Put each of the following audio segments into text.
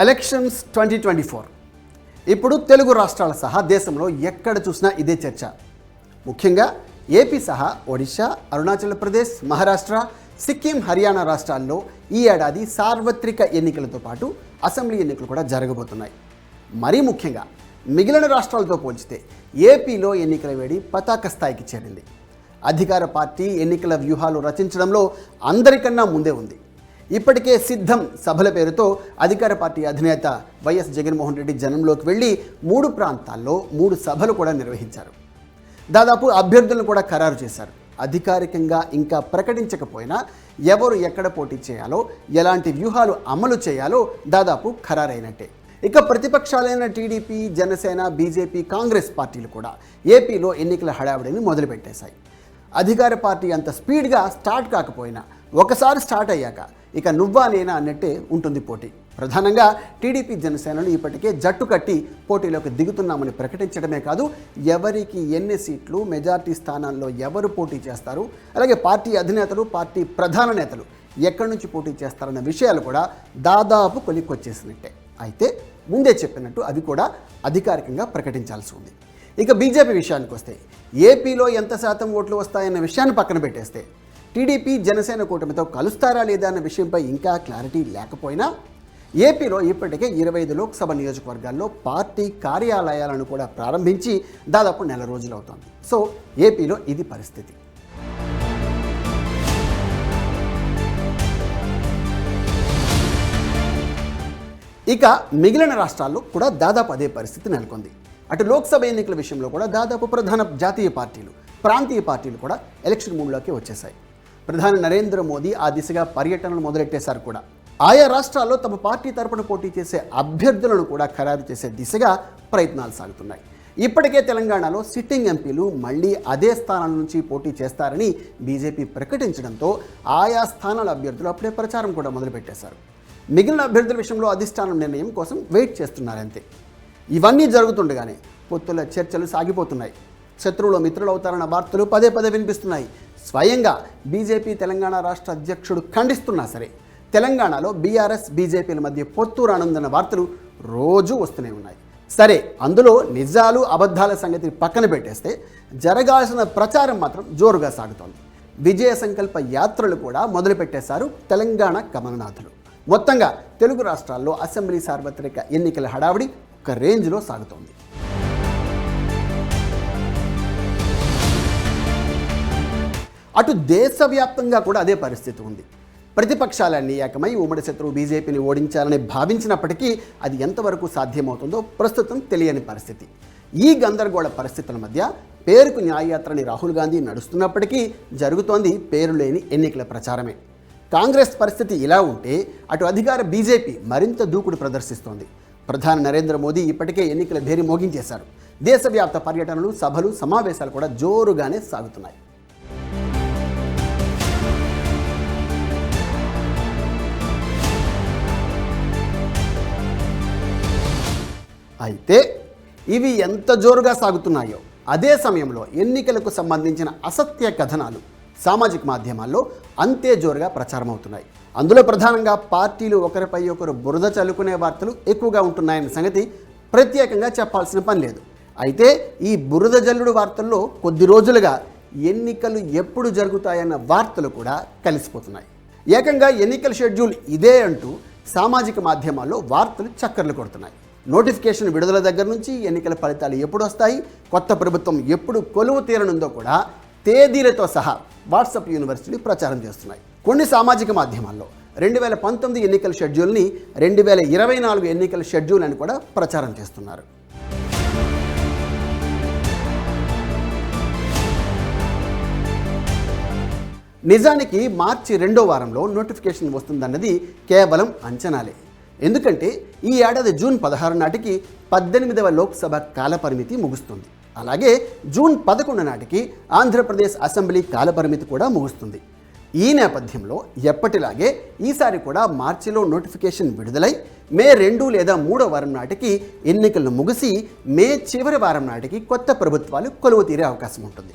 Elections 2024 ఇప్పుడు తెలుగు రాష్ట్రాల సహా దేశంలో ఎక్కడ చూసినా ఇదే చర్చ. ముఖ్యంగా ఏపీ సహా ఒడిశా, అరుణాచల్ ప్రదేశ్, మహారాష్ట్ర, సిక్కిం, హర్యానా రాష్ట్రాల్లో ఈ ఏడాది సార్వత్రిక ఎన్నికలతో పాటు అసెంబ్లీ ఎన్నికలు కూడా జరగబోతున్నాయి. మరీ ముఖ్యంగా మిగిలిన రాష్ట్రాలతో పోల్చితే ఏపీలో ఎన్నికల వేడి పతాక స్థాయికి చేరింది. అధికార పార్టీ ఎన్నికల వ్యూహాలు రచించడంలో అందరికన్నా ముందే ఉంది. ఇప్పటికే సిద్ధం సభల పేరుతో అధికార పార్టీ అధినేత వైఎస్ జగన్మోహన్ రెడ్డి జనంలోకి వెళ్ళి 3 ప్రాంతాల్లో 3 సభలు కూడా నిర్వహించారు. దాదాపు అభ్యర్థులను కూడా ఖరారు చేశారు. అధికారికంగా ఇంకా ప్రకటించకపోయినా ఎవరు ఎక్కడ పోటీ చేయాలో, ఎలాంటి వ్యూహాలు అమలు చేయాలో దాదాపు ఖరారైనట్టే. ఇక ప్రతిపక్షాలైన టీడీపీ, జనసేన, బీజేపీ, కాంగ్రెస్ పార్టీలు కూడా ఏపీలో ఎన్నికల హడావిడిని మొదలుపెట్టేశాయి. అధికార పార్టీ అంత స్పీడ్గా స్టార్ట్ కాకపోయినా ఒకసారి స్టార్ట్ అయ్యాక ఇక నువ్వా నేనా అన్నట్టే ఉంటుంది పోటీ. ప్రధానంగా టీడీపీ, జనసేనలు ఇప్పటికే జట్టు కట్టి పోటీలోకి దిగుతున్నామని ప్రకటించడమే కాదు, ఎవరికి ఎన్ని సీట్లు, మెజార్టీ స్థానాల్లో ఎవరు పోటీ చేస్తారు, అలాగే పార్టీ అధినేతలు, పార్టీ ప్రధాన నేతలు ఎక్కడి నుంచి పోటీ చేస్తారన్న విషయాలు కూడా దాదాపు కొలిక్కొచ్చేసినట్టే. అయితే ముందే చెప్పినట్టు అవి కూడా అధికారికంగా ప్రకటించాల్సి ఉంది. ఇక బీజేపీ విషయానికి వస్తే ఏపీలో ఎంత శాతం ఓట్లు వస్తాయన్న విషయాన్ని పక్కన పెట్టేస్తే టీడీపీ, జనసేన కూటమితో కలుస్తారా లేదా అన్న విషయంపై ఇంకా క్లారిటీ లేకపోయినా ఏపీలో ఇప్పటికే 25 లోక్సభ నియోజకవర్గాల్లో పార్టీ కార్యాలయాలను కూడా ప్రారంభించి దాదాపు నెల రోజులు అవుతోంది. సో ఏపీలో ఇది పరిస్థితి. ఇక మిగిలిన రాష్ట్రాల్లో కూడా దాదాపు అదే పరిస్థితి నెలకొంది. అటు లోక్సభ ఎన్నికల విషయంలో కూడా దాదాపు ప్రధాన జాతీయ పార్టీలు, ప్రాంతీయ పార్టీలు కూడా ఎలక్షన్ మూడ్లోకి వచ్చేశాయి. ప్రధాని నరేంద్ర మోదీ ఆ దిశగా పర్యటనలు మొదలెట్టేశారు కూడా. ఆయా రాష్ట్రాల్లో తమ పార్టీ తరపున పోటీ చేసే అభ్యర్థులను కూడా ఖరారు చేసే దిశగా ప్రయత్నాలు సాగుతున్నాయి. ఇప్పటికే తెలంగాణలో సిట్టింగ్ ఎంపీలు మళ్లీ అదే స్థానాల నుంచి పోటీ చేస్తారని బీజేపీ ప్రకటించడంతో ఆయా స్థానాల అభ్యర్థులు అప్పుడే ప్రచారం కూడా మొదలుపెట్టేశారు. మిగిలిన అభ్యర్థుల విషయంలో అధిష్టానం నిర్ణయం కోసం వెయిట్ చేస్తున్నారంతే. ఇవన్నీ జరుగుతుండగానే పొత్తుల చర్చలు సాగిపోతున్నాయి. శత్రువులు మిత్రులు అవుతారన్న వార్తలు పదే పదే వినిపిస్తున్నాయి. స్వయంగా బీజేపీ తెలంగాణ రాష్ట్ర అధ్యక్షుడు ఖండిస్తున్నా సరే తెలంగాణలో బీఆర్ఎస్, బీజేపీల మధ్య పొత్తు రానుందన్న వార్తలు రోజూ వస్తూనే ఉన్నాయి. సరే, అందులో నిజాలు అబద్ధాల సంగతి పక్కన పెట్టేస్తే జరగాల్సిన ప్రచారం మాత్రం జోరుగా సాగుతోంది. విజయ సంకల్ప యాత్రలు కూడా మొదలుపెట్టేశారు తెలంగాణ కమలనాథులు. మొత్తంగా తెలుగు రాష్ట్రాల్లో అసెంబ్లీ సార్వత్రిక ఎన్నికల హడావిడి ఒక రేంజ్లో సాగుతోంది. అటు దేశవ్యాప్తంగా కూడా అదే పరిస్థితి ఉంది. ప్రతిపక్షాలన్నీ ఏకమై ఉమ్మడి శత్రువు బీజేపీని ఓడించాలని భావించినప్పటికీ అది ఎంతవరకు సాధ్యమవుతుందో ప్రస్తుతం తెలియని పరిస్థితి. ఈ గందరగోళ పరిస్థితుల మధ్య పేరుకు న్యాయయాత్రని రాహుల్ గాంధీ నడుస్తున్నప్పటికీ జరుగుతోంది పేరులేని ఎన్నికల ప్రచారమే. కాంగ్రెస్ పరిస్థితి ఇలా ఉంటే అటు అధికార బీజేపీ మరింత దూకుడు ప్రదర్శిస్తోంది. ప్రధాని నరేంద్ర మోదీ ఇప్పటికే ఎన్నికల భేరి మోగించేశారు. దేశవ్యాప్త పర్యటనలు, సభలు, సమావేశాలు కూడా జోరుగానే సాగుతున్నాయి. అయితే ఇవి ఎంత జోరుగా సాగుతున్నాయో అదే సమయంలో ఎన్నికలకు సంబంధించిన అసత్య కథనాలు సామాజిక మాధ్యమాల్లో అంతే జోరుగా ప్రచారం అవుతున్నాయి. అందులో ప్రధానంగా పార్టీలు ఒకరిపై ఒకరు బురద చల్లుకునే వార్తలు ఎక్కువగా ఉంటున్నాయన్న సంగతి ప్రత్యేకంగా చెప్పాల్సిన పని లేదు. అయితే ఈ బురద జల్లుడు వార్తల్లో కొద్ది రోజులుగా ఎన్నికలు ఎప్పుడు జరుగుతాయన్న వార్తలు కూడా కలిసిపోతున్నాయి. ఏకంగా ఎన్నికల షెడ్యూల్ ఇదే అంటూ సామాజిక మాధ్యమాల్లో వార్తలు చక్కర్లు కొడుతున్నాయి. నోటిఫికేషన్ విడుదల దగ్గర నుంచి ఎన్నికల ఫలితాలు ఎప్పుడు వస్తాయి, కొత్త ప్రభుత్వం ఎప్పుడు కొలువు తీరనుందో కూడా తేదీలతో సహా వాట్సాప్ యూనివర్సిటీ ప్రచారం చేస్తున్నాయి. కొన్ని సామాజిక మాధ్యమాల్లో 2019 ఎన్నికల షెడ్యూల్ని 2024 ఎన్నికల షెడ్యూల్ అని కూడా ప్రచారం చేస్తున్నారు. నిజానికి మార్చి 2వ వారంలో నోటిఫికేషన్ వస్తుందన్నది కేవలం అంచనాలే. ఎందుకంటే ఈ ఏడాది జూన్ 16 నాటికి 18వ లోక్సభ కాలపరిమితి ముగుస్తుంది. అలాగే జూన్ 11 నాటికి ఆంధ్రప్రదేశ్ అసెంబ్లీ కాలపరిమితి కూడా ముగుస్తుంది. ఈ నేపథ్యంలో ఎప్పటిలాగే ఈసారి కూడా మార్చిలో నోటిఫికేషన్ విడుదలై మే 2 లేదా 3వ వారం నాటికి ఎన్నికలను ముగిసి మే చివరి వారం నాటికి కొత్త ప్రభుత్వాలు కొలువు తీరే అవకాశం ఉంటుంది.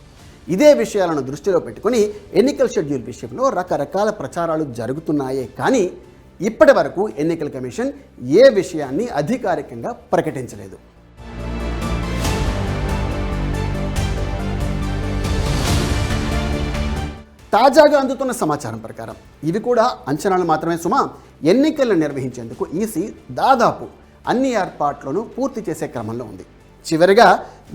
ఇదే విషయాలను దృష్టిలో పెట్టుకుని ఎన్నికల షెడ్యూల్ విషయంలో రకరకాల ప్రచారాలు జరుగుతున్నాయే కానీ ఇప్పటి వరకు ఎన్నికల కమిషన్ ఏ విషయాన్ని అధికారికంగా ప్రకటించలేదు. తాజాగా అందుతున్న సమాచారం ప్రకారం ఇవి కూడా అంచనాలు మాత్రమే సుమా, ఎన్నికలను నిర్వహించేందుకు ఈసీ దాదాపు అన్ని ఏర్పాట్లను పూర్తి చేసే క్రమంలో ఉంది. చివరిగా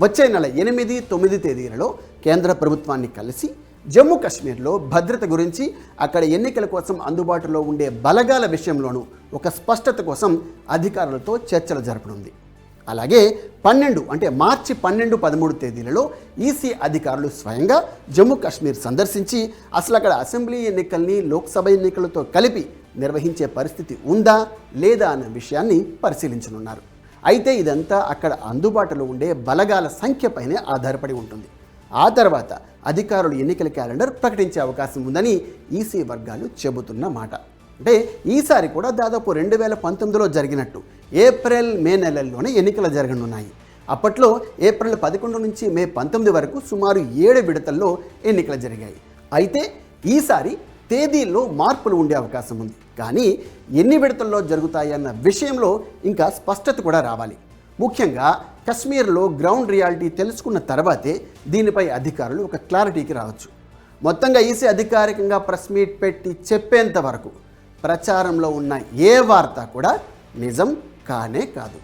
వచ్చే నెల 8, 9 తేదీలలో కేంద్ర ప్రభుత్వాన్ని కలిసి జమ్మూ కాశ్మీర్లో భద్రత గురించి, అక్కడ ఎన్నికల కోసం అందుబాటులో ఉండే బలగాల విషయంలోనూ ఒక స్పష్టత కోసం అధికారులతో చర్చలు జరపనుంది. అలాగే మార్చి 12, 13 తేదీలలో ఈసీ అధికారులు స్వయంగా జమ్మూ కాశ్మీర్ సందర్శించి అసలు అక్కడ అసెంబ్లీ ఎన్నికల్ని లోక్సభ ఎన్నికలతో కలిపి నిర్వహించే పరిస్థితి ఉందా లేదా అన్న విషయాన్ని పరిశీలించనున్నారు. అయితే ఇదంతా అక్కడ అందుబాటులో ఉండే బలగాల సంఖ్యపైనే ఆధారపడి ఉంటుంది. ఆ తర్వాత అధికారులు ఎన్నికల క్యాలెండర్ ప్రకటించే అవకాశం ఉందని ఈసీ వర్గాలు చెబుతున్న మాట. అంటే ఈసారి కూడా దాదాపు 2019లో జరిగినట్టు ఏప్రిల్, మే నెలల్లోనే ఎన్నికలు జరగనున్నాయి. అప్పట్లో ఏప్రిల్ 11 నుంచి మే 19 వరకు సుమారు 7 విడతల్లో ఎన్నికలు జరిగాయి. అయితే ఈసారి తేదీల్లో మార్పులు ఉండే అవకాశం ఉంది. కానీ ఎన్ని విడతల్లో జరుగుతాయన్న విషయంలో ఇంకా స్పష్టత కూడా రావాలి. ముఖ్యంగా కశ్మీర్లో గ్రౌండ్ రియాలిటీ తెలుసుకున్న తర్వాతే దీనిపై అధికారులు ఒక క్లారిటీకి రావచ్చు. మొత్తంగా ఈసీ అధికారికంగా ప్రెస్ మీట్ పెట్టి చెప్పేంత వరకు ప్రచారంలో ఉన్న ఏ వార్త కూడా నిజం కానే కాదు.